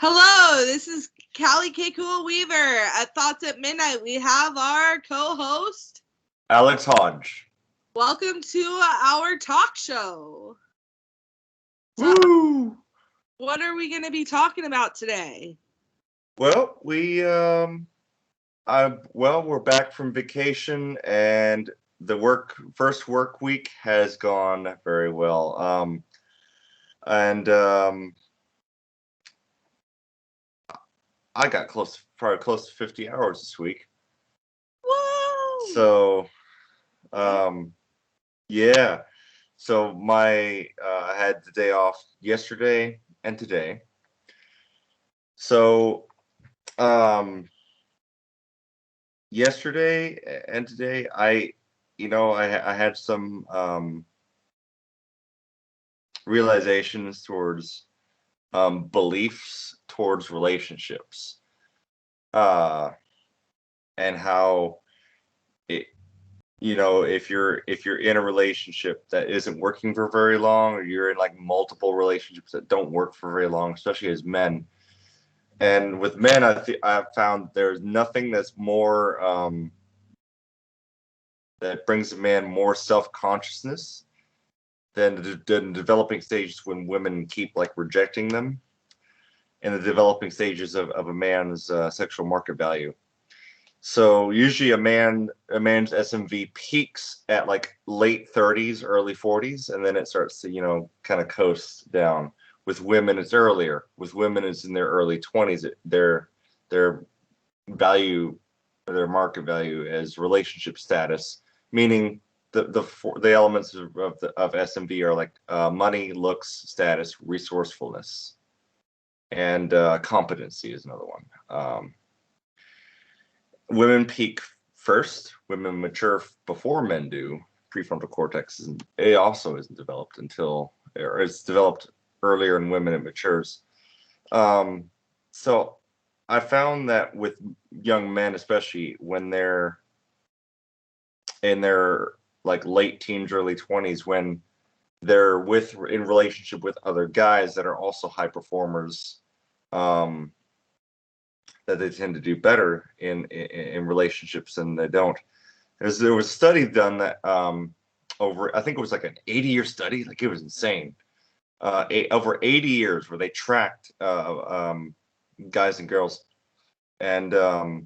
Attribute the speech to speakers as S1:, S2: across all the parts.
S1: Hello, this is Callie K. Cool Weaver. At Thoughts at Midnight, we have our co-host,
S2: Alex Hodge.
S1: Welcome to our talk show.
S2: Woo!
S1: What are we going to be talking about today?
S2: Well, we're back from vacation, and the first work week has gone very well. I got probably close to 50 hours this week.
S1: Woo!
S2: So, yeah. So I had the day off yesterday and today. So, yesterday and today, I had some realizations towards beliefs towards relationships, and how it, if you're in a relationship that isn't working for very long, or you're in like multiple relationships that don't work for very long, especially as men. And with men, I've found there's nothing that's more that brings a man more self-consciousness than the developing stages when women keep like rejecting them, in the developing stages of a man's sexual market value. So usually a man's SMV peaks at like late 30s, early 40s, and then it starts to, kind of coast down. With women, it's earlier. With women, it's in their early 20s. Their value, their market value as relationship status, meaning the elements of SMV are like money, looks, status, resourcefulness, and competency is another one. Women peak first. Women mature before men do. Prefrontal cortex also isn't developed until, or it's developed earlier in women. It matures. So I found that with young men, especially when they're in their like late teens, early 20s, when they're in relationship with other guys that are also high performers, that they tend to do better in relationships than they don't. There was a study done that over, I think it was like an 80-year study, like it was insane. Over 80 years, where they tracked guys and girls, and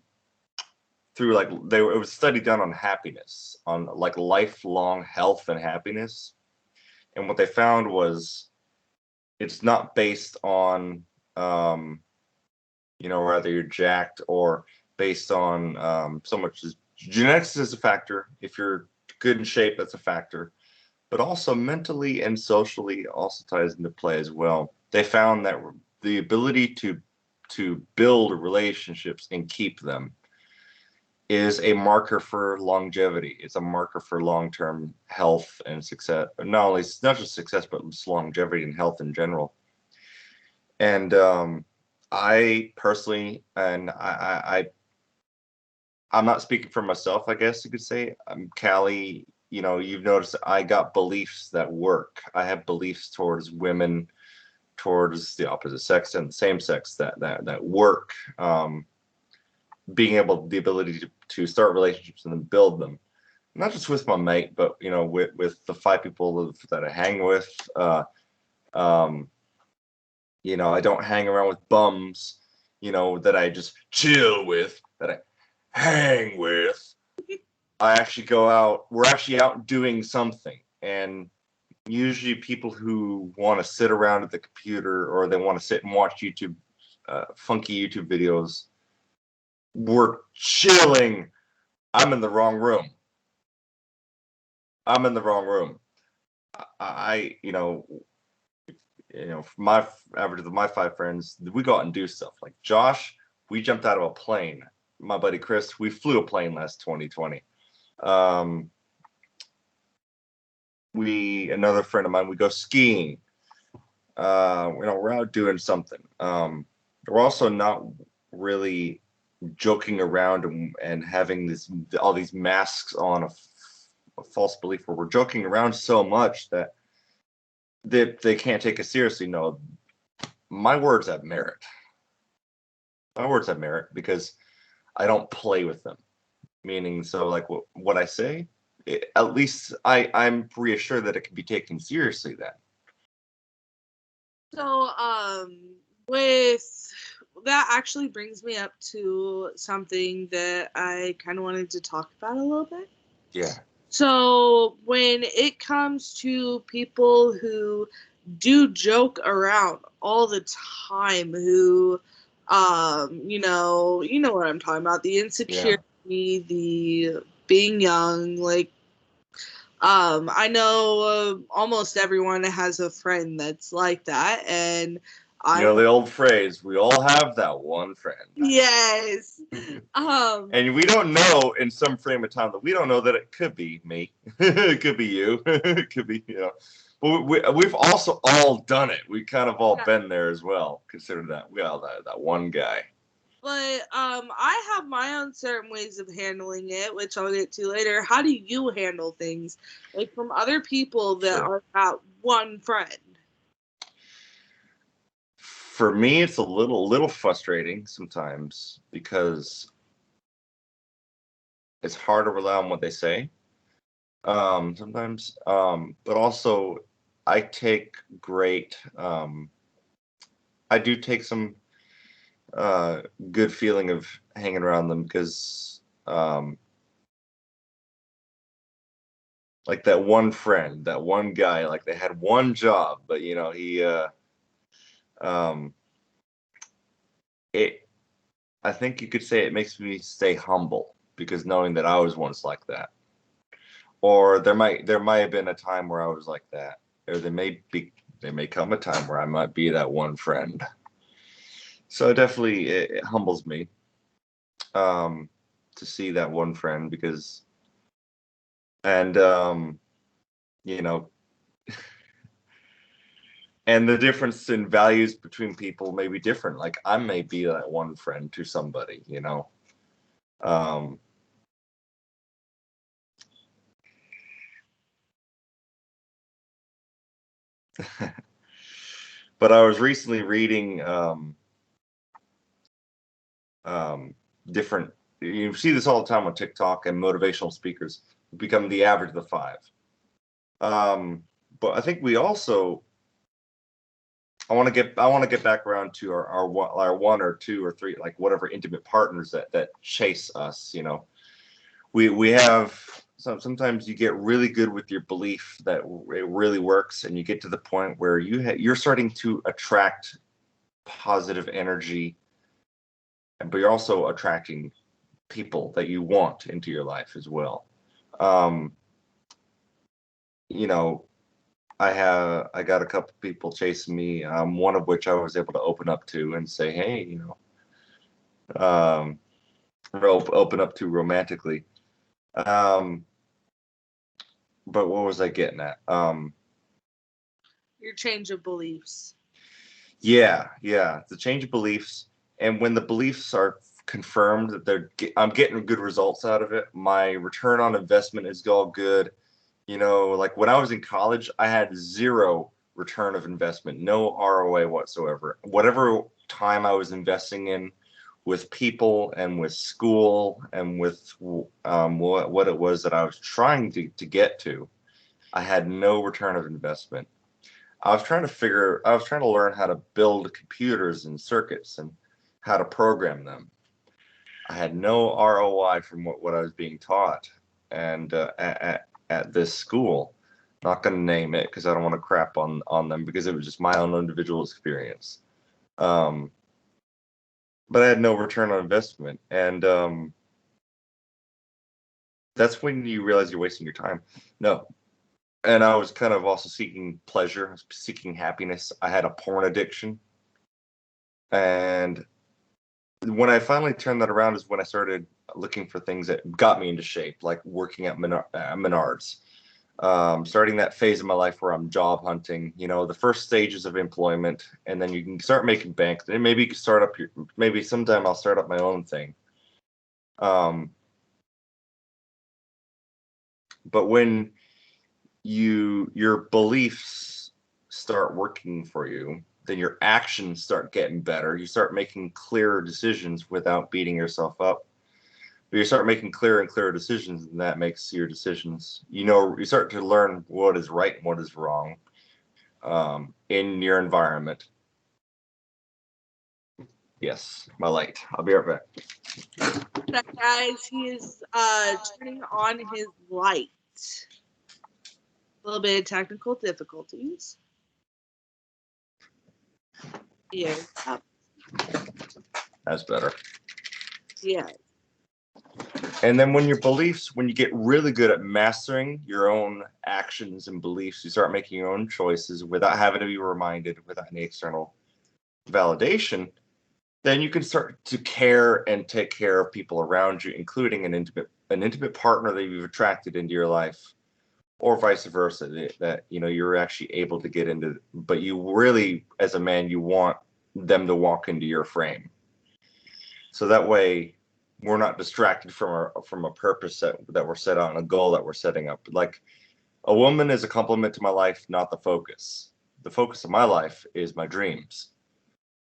S2: through like it was a study done on happiness, on like lifelong health and happiness. And what they found was it's not based on whether you're jacked, or based on so much as genetics is a factor. If you're good in shape, that's a factor, but also mentally and socially also ties into play as well. They found that the ability to build relationships and keep them is a marker for longevity. It's a marker for long-term health and success. Not just success, but just longevity and health in general. And I personally, and I'm not speaking for myself, I guess you could say. Callie, you've noticed I got beliefs that work. I have beliefs towards women, towards the opposite sex and the same sex that work. The ability to start relationships and then build them, not just with my mate, but with the 5 people that I hang with. I don't hang around with bums, that I just chill with, that I hang with. I actually go out. We're actually out doing something. And usually people who want to sit around at the computer, or they want to sit and watch YouTube, funky YouTube videos, we're chilling. I'm in the wrong room. My average of my 5 friends, we go out and do stuff. Like Josh, we jumped out of a plane. My buddy Chris, we flew a plane last 2020. Another friend of mine, we go skiing. We're out doing something. We're also not really joking around and having all these masks on, a false belief where we're joking around so much that they can't take us seriously. No, my words have merit. My words have merit because I don't play with them. Meaning, so like what I say, at least I'm reassured that it can be taken seriously then.
S1: So, with that actually brings me up to something that I kind of wanted to talk about a little bit.
S2: Yeah.
S1: So, when it comes to people who do joke around all the time, who, you know what I'm talking about, the insecurity, the being young, like, I know almost everyone has a friend that's like that, and
S2: You know the old phrase, we all have that one friend.
S1: yes.
S2: And we don't know in some frame of time that we don't know that it could be me. It could be you. It could be, But we've also all done it. We kind of all been there as well. Consider that. We all that one guy.
S1: But I have my own certain ways of handling it, which I'll get to later. How do you handle things like from other people that are not one friend?
S2: For me, it's a little frustrating sometimes because it's hard to rely on what they say. Sometimes, but also I take great. I do take some good feeling of hanging around them because like that one friend, that one guy, like they had one job, but he um it I think you could say it makes me stay humble because knowing that I was once like that. Or there might have been a time where I was like that. Or there may come a time where I might be that one friend. So definitely it humbles me to see that one friend because and you know and the difference in values between people may be different. Like I may be that one friend to somebody. Um, but I was recently reading different. You see this all the time on TikTok and motivational speakers become the average of the five. But I think we also. I want to get back around to our one or two or three, like whatever intimate partners that chase us. We have sometimes you get really good with your belief that it really works, and you get to the point where you're starting to attract positive energy, but you're also attracting people that you want into your life as well. Um, you know, I got a couple people chasing me, one of which I was able to open up to and say, hey, um, open up to romantically. Um, but what was I getting at?
S1: Your change of beliefs.
S2: Yeah, the change of beliefs, and when the beliefs are confirmed that I'm getting good results out of it, my return on investment is all good. Like when I was in college, I had zero return of investment, no ROA whatsoever. Whatever time I was investing in with people and with school and with what it was that I was trying to get to, I had no return of investment. I was trying to learn how to build computers and circuits and how to program them. I had no ROI from what I was being taught, and at this school, not going to name it because I don't want to crap on them because it was just my own individual experience. Um, but I had no return on investment, and that's when you realize you're wasting your time. No, and I was kind of also seeking pleasure, seeking happiness. I had a porn addiction. And when I finally turned that around is when I started looking for things that got me into shape, like working at Menards. Starting that phase of my life where I'm job hunting, the first stages of employment, and then you can start making bank. Then maybe you can start up maybe sometime I'll start up my own thing. But when your beliefs start working for you, then your actions start getting better. You start making clearer decisions without beating yourself up. But you start making clearer and clearer decisions, and that makes your decisions, you start to learn what is right and what is wrong in your environment. Yes, my light. I'll be right back.
S1: Guys, he is turning on his light. A little bit of technical difficulties. Yeah.
S2: That's better.
S1: Yeah.
S2: And then when you get really good at mastering your own actions and beliefs, you start making your own choices without having to be reminded, without any external validation, then you can start to care and take care of people around you, including an intimate partner that you've attracted into your life, or vice versa, that you're actually able to get into, but you really, as a man, you want them to walk into your frame. So that way we're not distracted from a purpose that we're set on, a goal that we're setting up. Like, a woman is a complement to my life, not the focus. The focus of my life is my dreams.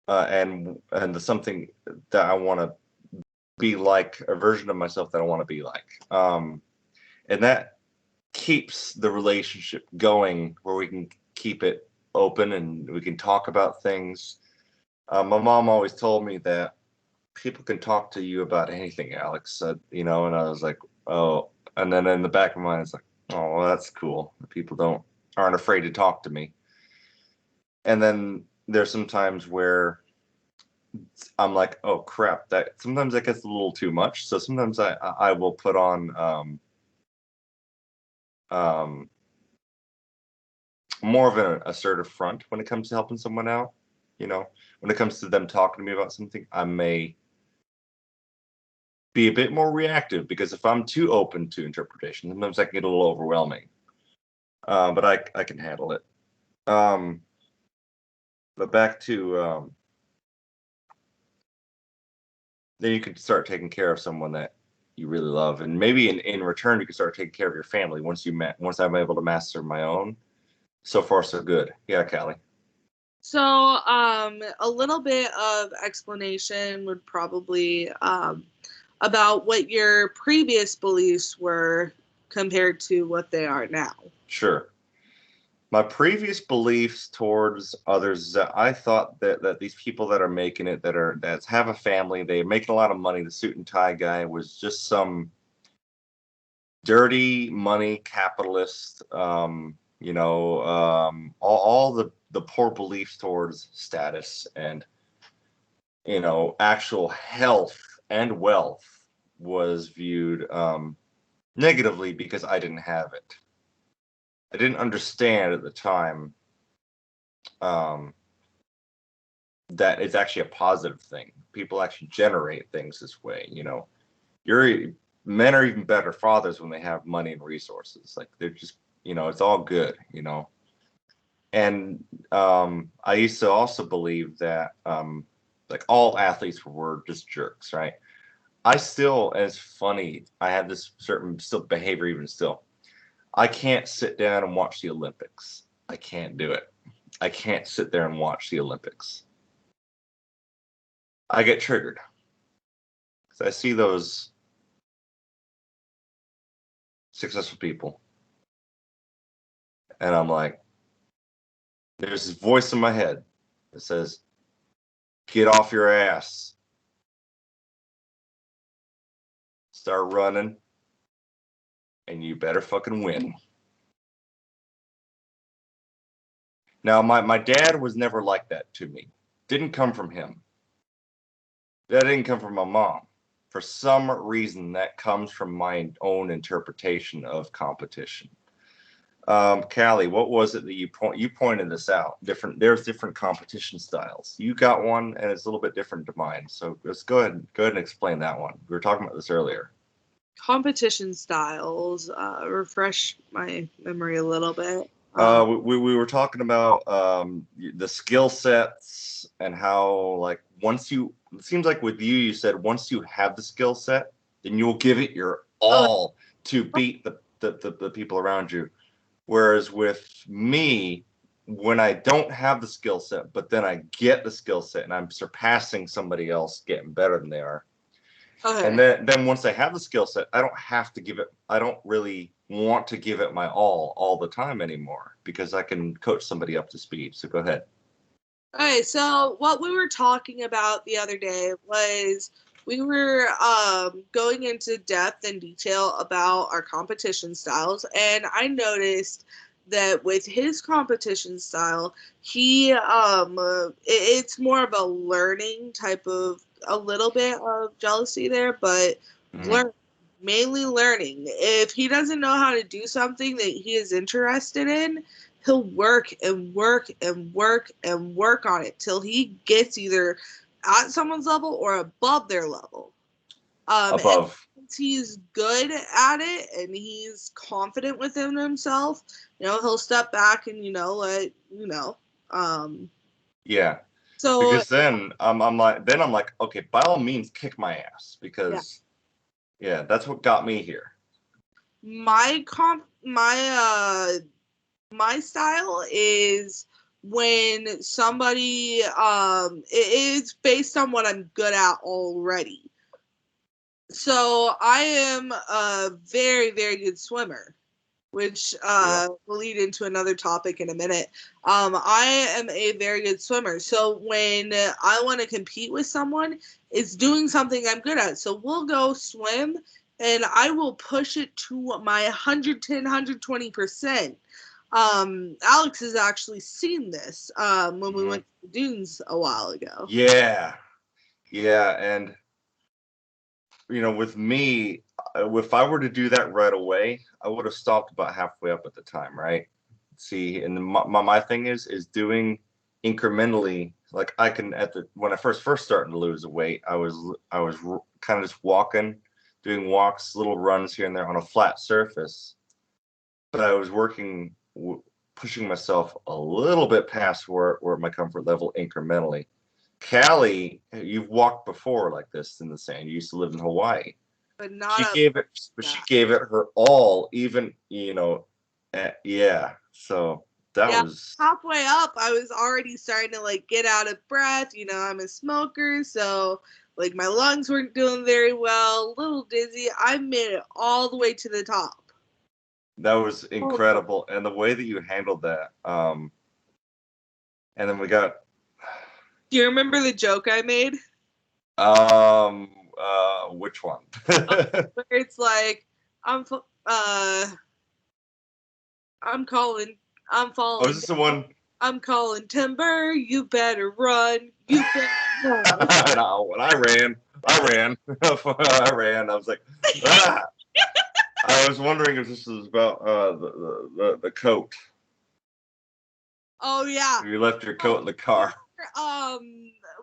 S2: And something that I want to be like, a version of myself that I want to be like. And that keeps the relationship going, where we can keep it open and we can talk about things. My mom always told me that people can talk to you about anything, Alex. And I was like, oh. And then in the back of my mind, it's like, oh, well, that's cool. People aren't afraid to talk to me. And then there's some times where I'm like, oh crap, that sometimes that gets a little too much. So sometimes I will put on more of an assertive front when it comes to helping someone out. When it comes to them talking to me about something, I may be a bit more reactive, because if I'm too open to interpretation, sometimes I can get a little overwhelming. But I can handle it. But back to then you can start taking care of someone that you really love, and maybe in return you can start taking care of your family once I'm able to master my own. So far so good. Yeah, Callie.
S1: So a little bit of explanation would probably about what your previous beliefs were compared to what they are now.
S2: Sure. My previous beliefs towards others is that I thought that these people that are making it, that have a family, they're making a lot of money, the suit and tie guy was just some dirty money capitalist. All the poor beliefs towards status and actual health and wealth was viewed negatively, because I didn't have it. I didn't understand at the time that it's actually a positive thing. People actually generate things this way. Men are even better fathers when they have money and resources. Like, they're just, it's all good. And I used to also believe that like all athletes were just jerks, right? I still, and it's funny, I have this certain still behavior even still. I can't sit down and watch the Olympics. I can't do it. I can't sit there and watch the Olympics. I get triggered. So I see those successful people, and I'm like, there's this voice in my head that says, get off your ass. Start running, and you better fucking win. Now, my dad was never like that to me. Didn't come from him. That didn't come from my mom. For some reason, that comes from my own interpretation of competition. Callie, what was it that you pointed this out? There's different competition styles. You got one, and it's a little bit different to mine. So let's go ahead and explain that one. We were talking about this earlier.
S1: Competition styles. Refresh my memory a little bit.
S2: We were talking about the skill sets, and how, like, it seems like with you said once you have the skill set, then you'll give it your all to beat the people around you. Whereas with me, when I don't have the skill set, but then I get the skill set and I'm surpassing somebody else, getting better than they are.
S1: Okay.
S2: And then once I have the skill set, I don't really want to give it my all the time anymore, because I can coach somebody up to speed. So go ahead.
S1: Okay, so what we were talking about the other day was we were going into depth and detail about our competition styles, and I noticed that with his competition style, it's more of a learning type of, a little bit of jealousy there, but mainly learning. If he doesn't know how to do something that he is interested in, he'll work and work and work and work on it till he gets either at someone's level or above their level.
S2: Above.
S1: And since he's good at it and he's confident within himself, he'll step back and
S2: Yeah.
S1: So
S2: because then I'm like, okay, by all means, kick my ass, because that's what got me here.
S1: my style is when somebody it's based on what I'm good at already. So I am a very, very good swimmer, which will lead into another topic in a minute. I am a very good swimmer. So when I want to compete with someone, it's doing something I'm good at. So we'll go swim and I will push it to my 110, 120%. Alex has actually seen this when we went to the dunes a while ago.
S2: Yeah. And with me, if I were to do that right away, I would have stopped about halfway up at the time, right? See, and my thing is doing incrementally. Like I can when I first starting to lose the weight, I was kind of just walking, doing walks, little runs here and there on a flat surface, but I was working, pushing myself a little bit past where my comfort level incrementally. Callie, you've walked before like this in the sand. You used to live in Hawaii.
S1: But not
S2: she gave it her all, even So that was
S1: halfway up. I was already starting to get out of breath. I'm a smoker, so my lungs weren't doing very well. A little dizzy. I made it all the way to the top.
S2: That was incredible, and the way that you handled that. And then we got.
S1: Do you remember the joke I made?
S2: Which one?
S1: Where it's like, I'm following.
S2: Oh, is this the one?
S1: I'm calling timber. You better run. You better run.
S2: No, when I ran. I was like, ah! I was wondering if this was about the coat.
S1: Oh yeah.
S2: You left your coat in the car.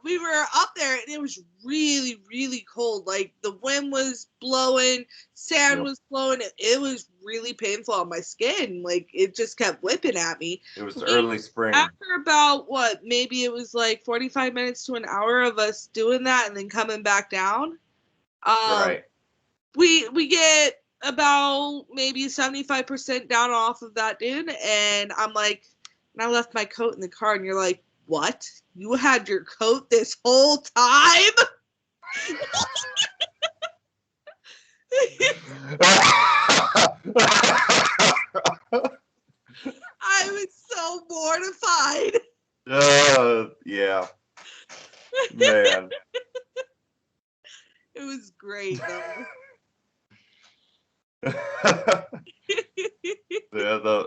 S1: We were up there and it was really, really cold. The wind was blowing, sand was blowing. It was really painful on my skin. It just kept whipping at me.
S2: It was early spring.
S1: After about maybe it was 45 minutes to an hour of us doing that and then coming back down.
S2: Right.
S1: We get about maybe 75% down off of that dune, and I'm like, and I left my coat in the car, and you're like, what? You had your coat this whole time? I was so mortified.
S2: Yeah. Man.
S1: It was great, though.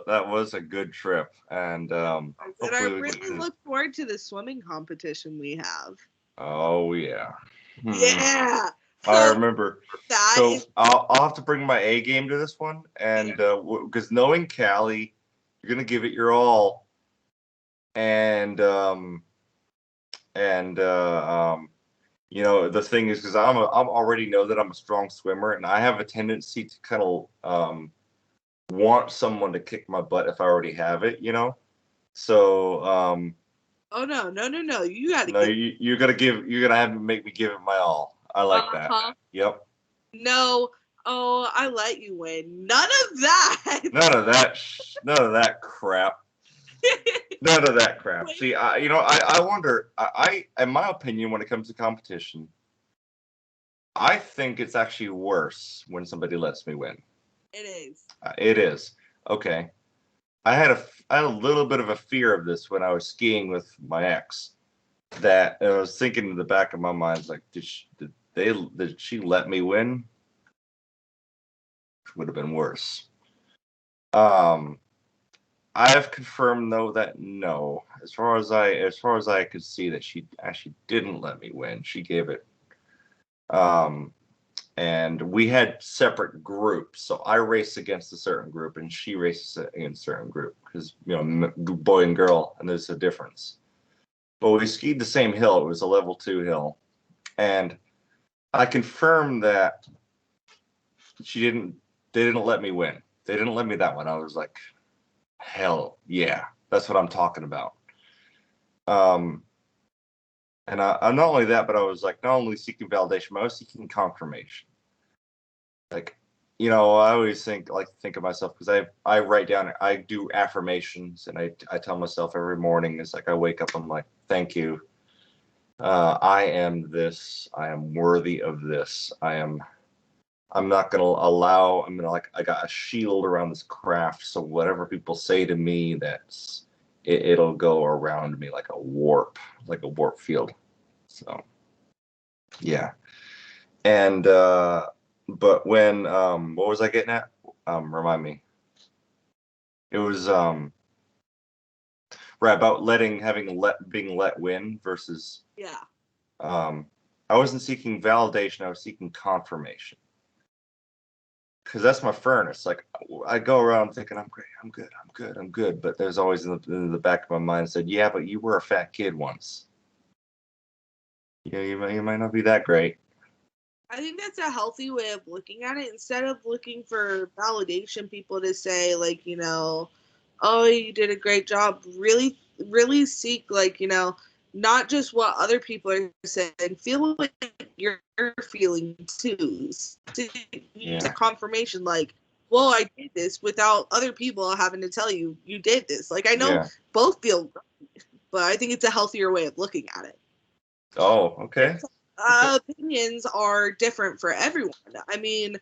S2: That was a good trip, and
S1: I really look forward to the swimming competition we have.
S2: Oh yeah.
S1: Yeah.
S2: I remember. So I'll have to bring my A game to this one, and because knowing Callie, you're gonna give it your all, and the thing is, because I'm already know that I'm a strong swimmer, and I have a tendency to kind of want someone to kick my butt if I already have it, So
S1: oh no! You gotta.
S2: No, you're gonna have to make me give it my all. I like that. Yep.
S1: No. Oh, I let you win. None of that.
S2: None of that crap. None of that crap. See, I wonder. In my opinion, when it comes to competition, I think it's actually worse when somebody lets me win.
S1: It is.
S2: It is. Okay. I had a little bit of a fear of this when I was skiing with my ex. That I was thinking in the back of my mind, like, did she let me win? Would have been worse. I have confirmed though that no, as far as I could see, that she actually didn't let me win. She gave it. And we had separate groups, so I raced against a certain group, and she races against a certain group because boy and girl, and there's a difference. But we skied the same hill. It was a level 2 hill, and I confirmed that they didn't let me win. They didn't let me that one. I was like, hell yeah, that's what I'm talking about. And I'm not only that, but I was like, not only seeking validation, but I was seeking confirmation. Like, I always think of myself, because I write down, I do affirmations, and I tell myself every morning, it's like I wake up, I'm like, thank you. I am this. I am worthy of this. I'm not gonna allow. I got a shield around this craft, so whatever people say to me, it'll go around me like a warp field. So, yeah. And but when what was I getting at? Remind me. It was right about being let win versus
S1: Yeah.
S2: I wasn't seeking validation. I was seeking confirmation. Because that's my furnace. Like, I go around thinking I'm great, I'm good. But there's always in the back of my mind said, yeah, but you were a fat kid once. Yeah, you might not be that great.
S1: I think that's a healthy way of looking at it. Instead of looking for validation, people to say, like, oh, you did a great job. Really, really seek, like, not just what other people are saying. Feel what you're feeling too. Use that confirmation, like, well, I did this without other people having to tell you did this. Like, I know both feel great, but I think it's a healthier way of looking at it.
S2: Oh, okay.
S1: Opinions are different for everyone. I mean,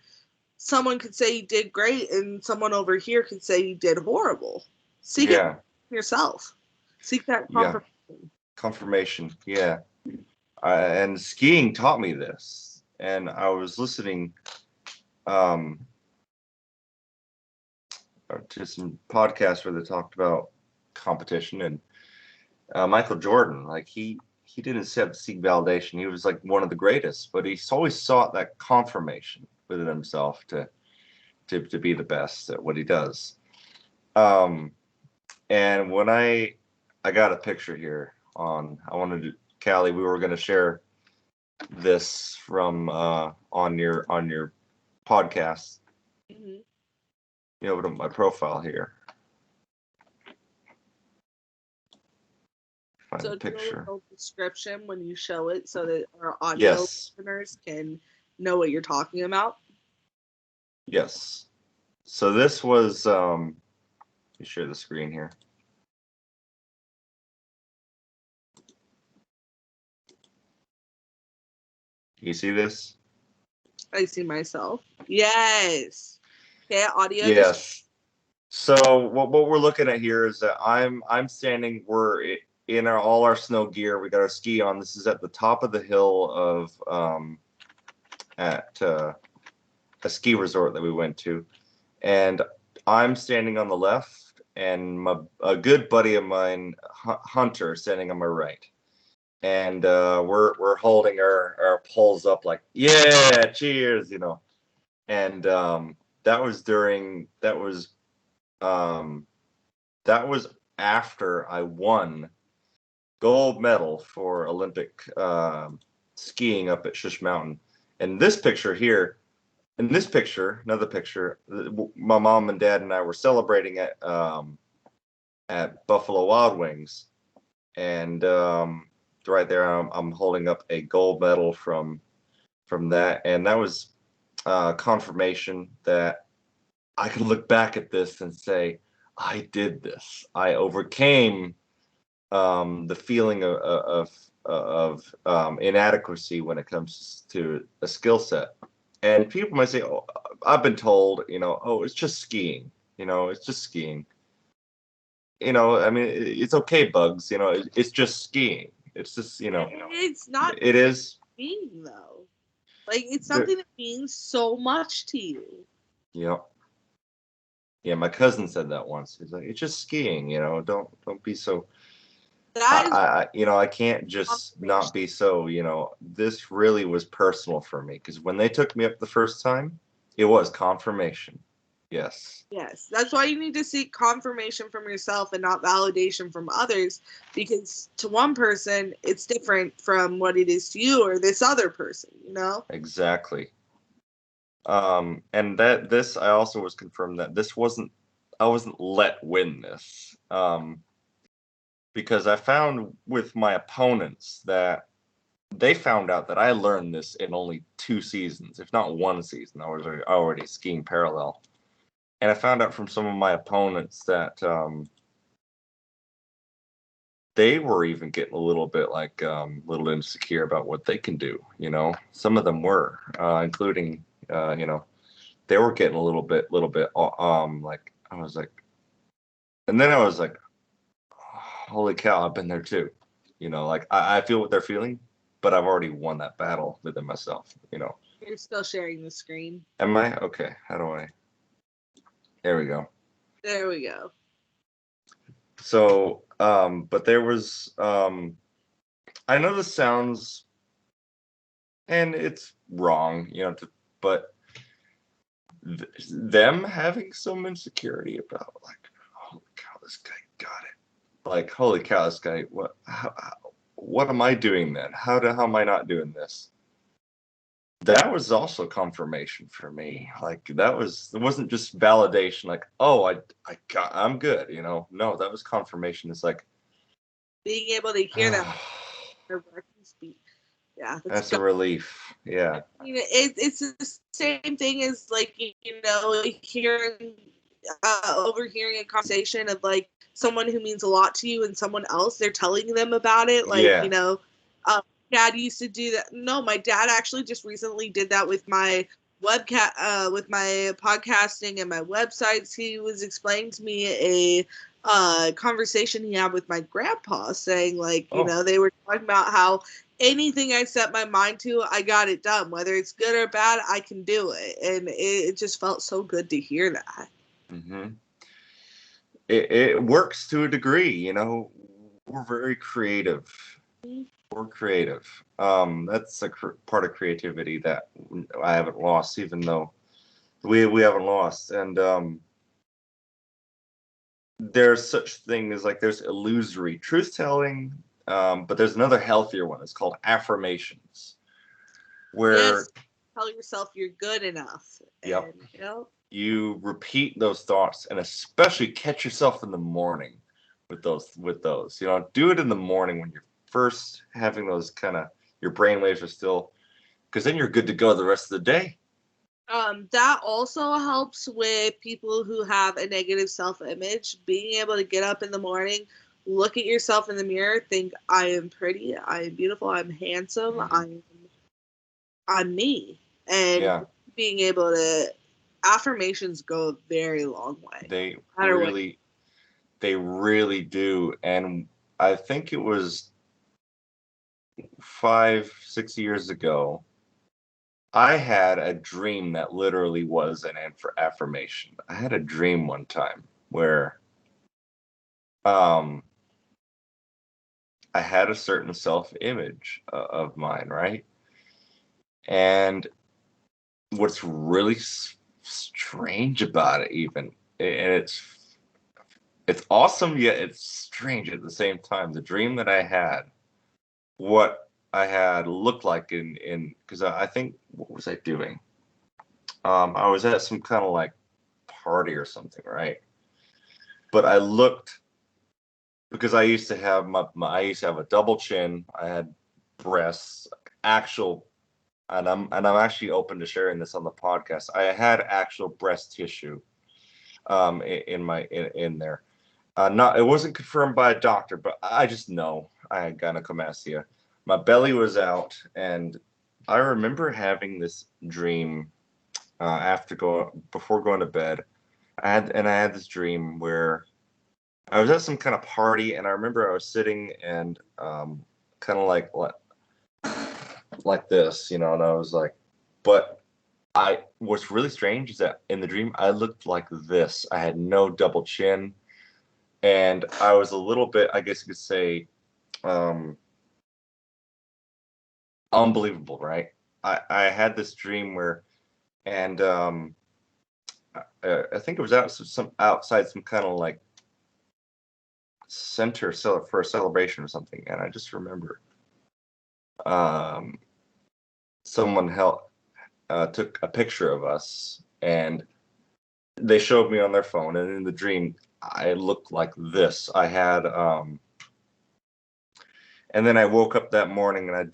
S1: someone could say you did great, and someone over here could say you did horrible. Seek it yourself. Seek that confirmation.
S2: Confirmation, yeah. And skiing taught me this. And I was listening to some podcasts where they talked about competition, and Michael Jordan, like he didn't seek validation. He was like one of the greatest, but he's always sought that confirmation within himself to be the best at what he does. And when I got a picture here I wanted to, Callie, we were going to share this from on your podcast.
S1: Mm-hmm.
S2: Over to my profile here. Find
S1: so
S2: the picture.
S1: Do a description when you show it, so that our audio listeners can know what you're talking about.
S2: Yes. So this was let me share the screen here. You see this?
S1: I see myself. Yes. Okay, audio.
S2: Yes. So what we're looking at here is that I'm standing. We're in all our snow gear. We got our ski on. This is at the top of the hill of at a ski resort that we went to, and I'm standing on the left, and a good buddy of mine, Hunter, standing on my right. And we're holding our poles up like, yeah, cheers, and that was after I won gold medal for Olympic skiing up at Shush Mountain. And this picture here, another picture, my mom and dad and I were celebrating at Buffalo Wild Wings, and right there I'm holding up a gold medal from that, and that was confirmation that I can look back at this and say, I did this. I overcame the feeling of inadequacy when it comes to a skill set. And people might say, "Oh, I've been told, oh, it's just skiing. It's just skiing. I mean, it's okay, Bugs. It's just skiing. It's just,
S1: It's not
S2: it is.
S1: skiing though. Like it's
S2: There,
S1: something that means so much to you.
S2: yeah, yeah. My cousin said that once. He's like, it's just skiing. Don't be so.
S1: That is
S2: I can't just not be so. This really was personal for me because when they took me up the first time, it was confirmation. Yes.
S1: yes. That's why you need to seek confirmation from yourself and not validation from others, because to one person it's different from what it is to you or this other person.
S2: Exactly. And that this I also was confirmed that I wasn't let win this. Because I found with my opponents that they found out that I learned this in only 2 seasons, if not 1 season. I was already skiing parallel. And I found out from some of my opponents that they were even getting a little bit little insecure about what they can do. Some of them were, including they were getting a little bit like I was like, and then I was like, holy cow, I've been there too. Like I feel what they're feeling, but I've already won that battle within myself.
S1: You're still sharing the screen.
S2: Am I okay? How do I? There we go.
S1: There we go.
S2: So, but there was, I know this sounds, and it's wrong, but them having some insecurity about like, holy cow, this guy got it. Like, holy cow, this guy, what am I doing then? How am I not doing this? That was also confirmation for me. Like it wasn't just validation. Like, oh, I'm good. No, that was confirmation. It's like
S1: Being able to hear that speak. Yeah,
S2: that's a relief. Yeah.
S1: It's the same thing as like hearing, overhearing a conversation of like someone who means a lot to you and someone else. They're telling them about it, like
S2: Yeah.
S1: Dad used to do that. No, my dad actually just recently did that with my with my podcasting and my websites. He was explaining to me a conversation he had with my grandpa, saying like,
S2: Oh.
S1: they were talking about how anything I set my mind to, I got it done. Whether it's good or bad, I can do it, and it just felt so good to hear that.
S2: Mm-hmm. It works to a degree. We're very creative. We're creative. That's a part of creativity that I haven't lost, even though we haven't lost. And there's such thing as like there's illusory truth telling, but there's another healthier one. It's called affirmations, where
S1: Yes, tell yourself you're good enough.
S2: yep,
S1: And
S2: you repeat those thoughts, and especially catch yourself in the morning with those. Do it in the morning when you're first having those kind of your brain waves are still, because then you're good to go the rest of the day.
S1: That also helps with people who have a negative self-image. Being able to get up in the morning, look at yourself in the mirror, think, I am pretty, I am beautiful, I'm handsome,
S2: Mm-hmm.
S1: I'm me. And
S2: Yeah,
S1: being able to, affirmations go a very long way.
S2: they
S1: No matter what.
S2: really they really do. And I think it was 5, 6 years ago, I had a dream that literally was an affirmation. I had a dream one time where um, I had a certain self-image of mine, right? And what's really strange about it, even, and it's awesome yet it's strange at the same time. The dream that I had, what I had looked like in because I think what was I doing? I was at some kind of like party or something, right? But I looked because I used to have I used to have a double chin. I had breasts, actual, and I'm actually open to sharing this on the podcast. I had actual breast tissue in there. Not, it wasn't confirmed by a doctor, but I just know I had gynecomastia. My belly was out, and I remember having this dream before going to bed. I had this dream where I was at some kind of party, and I remember I was sitting and kind of like this, and I was like, but what's really strange is that in the dream I looked like this. I had no double chin, and I was a little bit, I guess you could say, um, unbelievable, right? I had this dream where, and I think it was outside some kind of like center for a celebration or something, and I just remember um, someone took a picture of us, and they showed me on their phone, and in the dream I looked like this. I had and then I woke up that morning, and I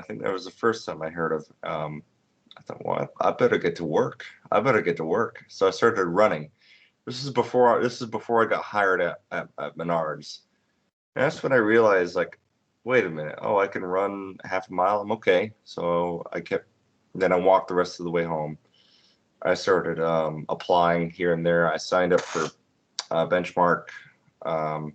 S2: think that was the first time I heard of I thought, well, I better get to work. So I started running. This is before I got hired at Menards. And that's when I realized, like, wait a minute. Oh, I can run half a mile. I'm okay. So then I walked the rest of the way home. I started applying here and there. I signed up for Benchmark. Um,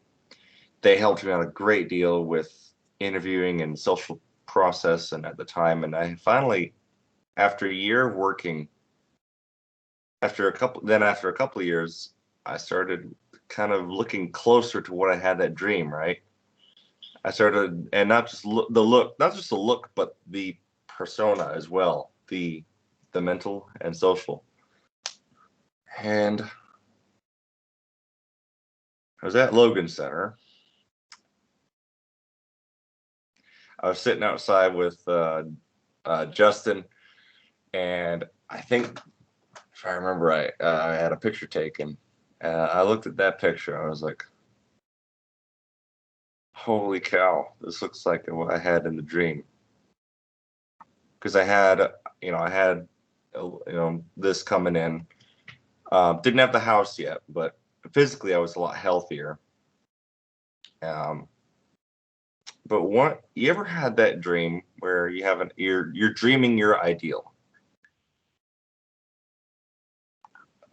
S2: they helped me out a great deal with interviewing and social process. And at the time, and I finally, after a year of working, after a couple of years, I started kind of looking closer to what I had that dream, right? I started, and not just not just the look, but the persona as well, the mental and social. And I was at Logan Center. I was sitting outside with Justin, and I think, if I remember right, I had a picture taken. I looked at that picture. I was like, holy cow, this looks like what I had in the dream. Because I had this coming in. Didn't have the house yet, but physically I was a lot healthier. But you ever had that dream where you're dreaming your ideal?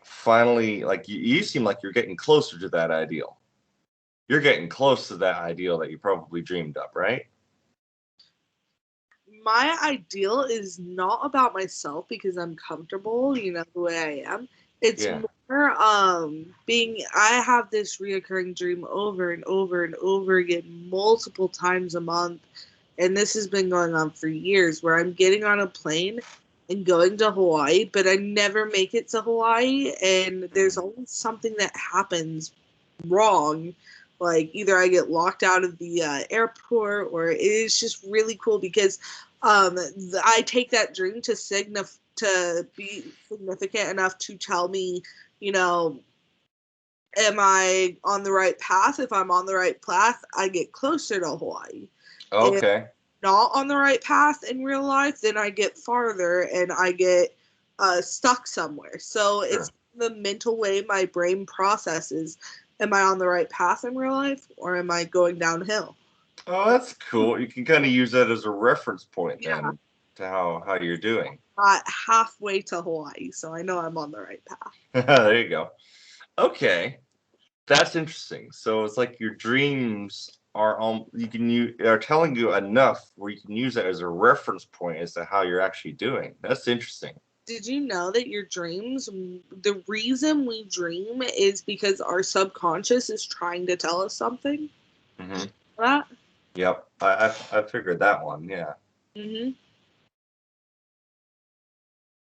S2: Finally, like you seem like you're getting closer to that ideal. You're getting close to that ideal that you probably dreamed up, right?
S1: My ideal is not about myself because I'm comfortable, the way I am. It's
S2: Yeah.
S1: more I have this reoccurring dream over and over and over again, multiple times a month. And this has been going on for years, where I'm getting on a plane and going to Hawaii, but I never make it to Hawaii, and there's always something that happens wrong. Like either I get locked out of the airport, or it is just really cool because I take that dream to be significant enough to tell me, am I on the right path? If I'm on the right path, I get closer to Hawaii.
S2: Okay.
S1: Not on the right path in real life, then I get farther and I get stuck somewhere. So
S2: Sure.
S1: it's the mental way my brain processes. Am I on the right path in real life, or am I going downhill?
S2: Oh, that's cool. You can kind of use that as a reference point
S1: Yeah.
S2: then to how you're doing.
S1: Halfway to Hawaii, so I know I'm on the right path.
S2: There you go. Okay. That's interesting. So it's like your dreams are telling you enough where you can use that as a reference point as to how you're actually doing. That's interesting.
S1: Did you know that the reason we dream is because our subconscious is trying to tell us something?
S2: Mm-hmm.
S1: That?
S2: Yep. I figured that one. Yeah.
S1: Mm-hmm.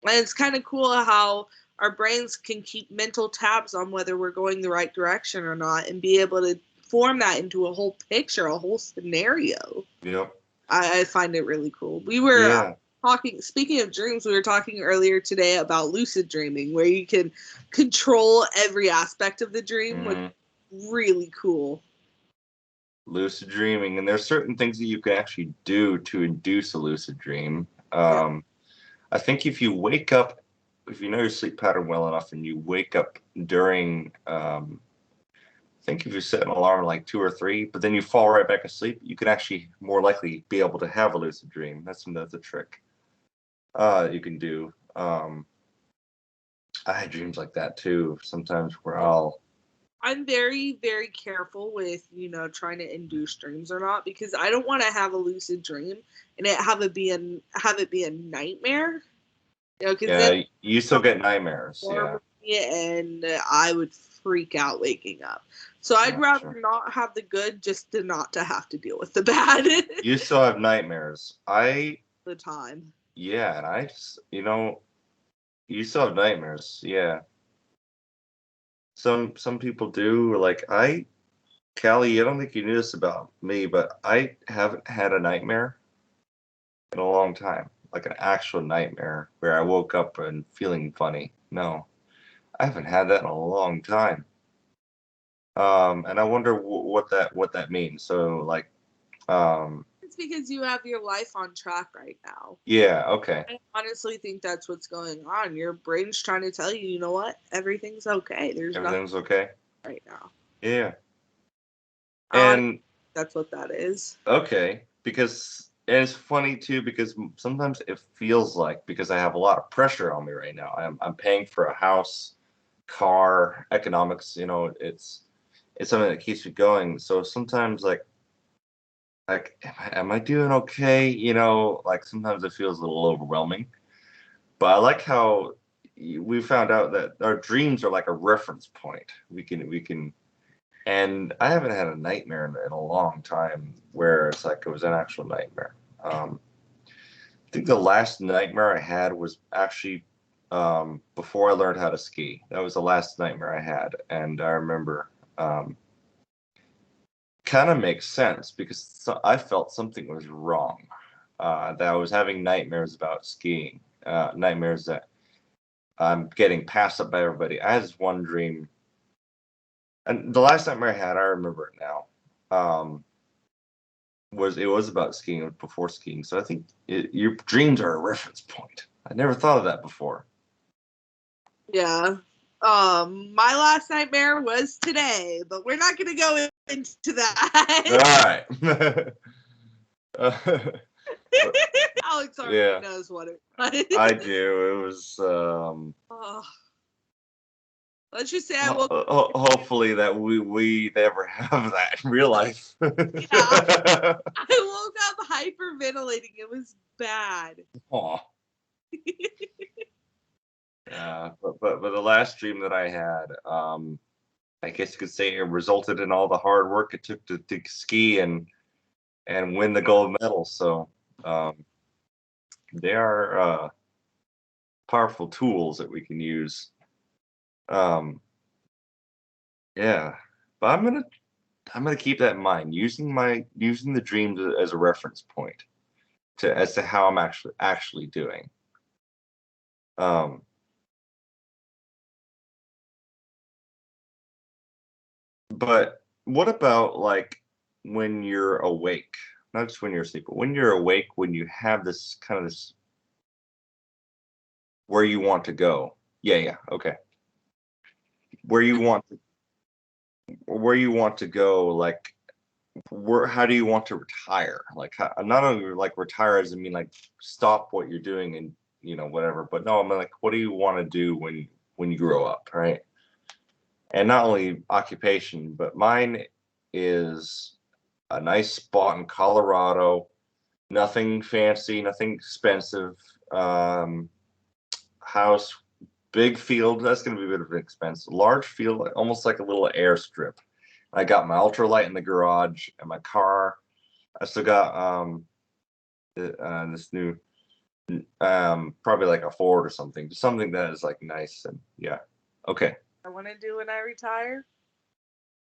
S1: And it's kind of cool how our brains can keep mental tabs on whether we're going the right direction or not, and be able to form that into a whole picture, a whole scenario.
S2: Yep.
S1: I find it really cool. We were speaking of dreams, we were talking earlier today about lucid dreaming, where you can control every aspect of the dream, which is really cool.
S2: Lucid dreaming, and there's certain things that you can actually do to induce a lucid dream. I think if you know your sleep pattern well enough, and you wake up during, I think if you set an alarm like 2 or 3, but then you fall right back asleep, you can actually more likely be able to have a lucid dream. That's a trick you can do. I had dreams like that too sometimes where
S1: I'm very, very careful with, trying to induce dreams or not, because I don't want to have a lucid dream and have it be a nightmare. Because
S2: you still get nightmares. Yeah,
S1: and I would freak out waking up. So I'd rather not have the good, just not to have to deal with the bad.
S2: You still have nightmares.
S1: The time.
S2: Yeah, and I just, you still have nightmares. Yeah. Some people do. Like Callie, I don't think you knew this about me, but I haven't had a nightmare in a long time. Like an actual nightmare where I woke up and feeling funny. No, I haven't had that in a long time. And I wonder what that means. So like,
S1: it's because you have your life on track right now.
S2: Yeah. Okay.
S1: I honestly think that's what's going on. Your brain's trying to tell you, you know what? Everything's okay.
S2: Everything's okay
S1: right now.
S2: Yeah. And
S1: that's what that is.
S2: Okay, and it's funny too because sometimes it feels like, because I have a lot of pressure on me right now. I'm paying for a house, car, economics. It's something that keeps me going. So sometimes like am I doing okay? Like sometimes it feels a little overwhelming. But I like how we found out that our dreams are like a reference point. We can. And I haven't had a nightmare in a long time where it's like it was an actual nightmare. I think the last nightmare I had was actually before I learned how to ski. That was the last nightmare I had. And I remember kind of makes sense because I felt something was wrong. That I was having nightmares about skiing, nightmares that I'm getting passed up by everybody. I had this one dream. And the last nightmare I had, I remember it now. Was about skiing, before skiing. So I think your dreams are a reference point. I never thought of that before.
S1: Yeah. My last nightmare was today, but we're not going to go into that.
S2: All right.
S1: Alex already knows what it was.
S2: I do. It was.
S1: Let's just say I woke
S2: hopefully that we never have that in real life.
S1: Yeah, I woke up hyperventilating. It was bad.
S2: Aw. But the last dream that I had, I guess you could say it resulted in all the hard work it took to ski and win the gold medal. So they are powerful tools that we can use. Yeah, but I'm gonna keep that in mind, using the dreams as a reference point as to how I'm actually doing. But what about like when you're awake? Not just when you're asleep, but when you're awake, when you have this kind of this where you want to go. Yeah, okay. Where you want to go, like how do you want to retire? Like not only like retire as I mean like stop what you're doing and whatever, but no, I mean like what do you want to do when you grow up, right? And not only occupation, but mine is a nice spot in Colorado, nothing fancy, nothing expensive, house, big field. That's going to be a bit of an expense. Large field, almost like a little airstrip. I got my ultralight in the garage and my car. I still got this new, probably like a Ford or something, something that is like nice and yeah. Okay.
S1: I want to do when I retire.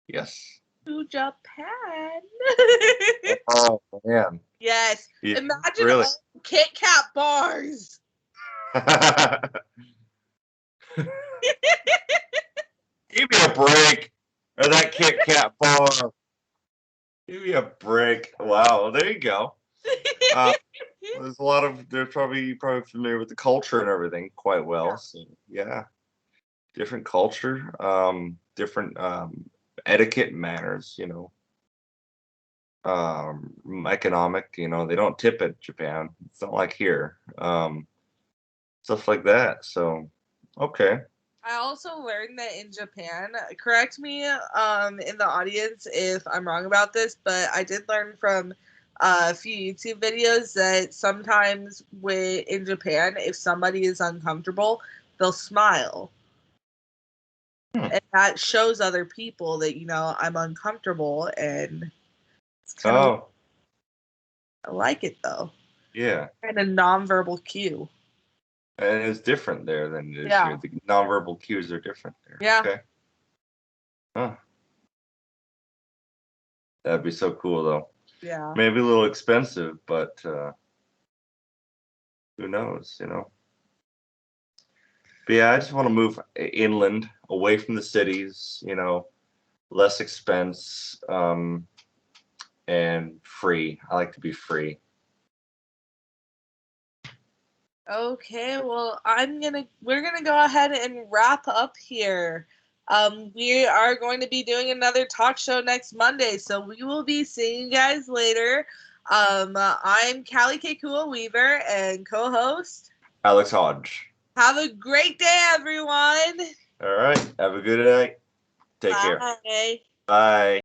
S2: Yes.
S1: To Japan.
S2: Oh man.
S1: Yes. Yeah, imagine really? All Kit Kat bars.
S2: Give me a break. Or that Kit Kat bar. Give me a break. Wow, there you go. There's a lot of they're probably familiar with the culture and everything quite well. Yeah. So yeah. Different culture, different etiquette, manners, economic, they don't tip at Japan. It's not like here. Stuff like that. So, okay.
S1: I also learned that in Japan, correct me in the audience if I'm wrong about this, but I did learn from a few YouTube videos that sometimes in Japan, if somebody is uncomfortable, they'll smile. And that shows other people that, I'm uncomfortable, and it's kind of, I like it though.
S2: Yeah.
S1: Kind of nonverbal cue.
S2: And it's different there than it is
S1: Yeah.
S2: here. The nonverbal cues are different there.
S1: Yeah.
S2: Okay. Huh. That'd be so cool though.
S1: Yeah.
S2: Maybe a little expensive, but who knows, But yeah, I just want to move inland, away from the cities, less expense, and free. I like to be free.
S1: Okay, well, we're gonna go ahead and wrap up here. We are going to be doing another talk show next Monday, so we will be seeing you guys later. I'm Callie Kekua Weaver and co-host
S2: Alex Hodge.
S1: Have a great day, everyone.
S2: All right. Have a good night. Take care.
S1: Bye.
S2: Bye.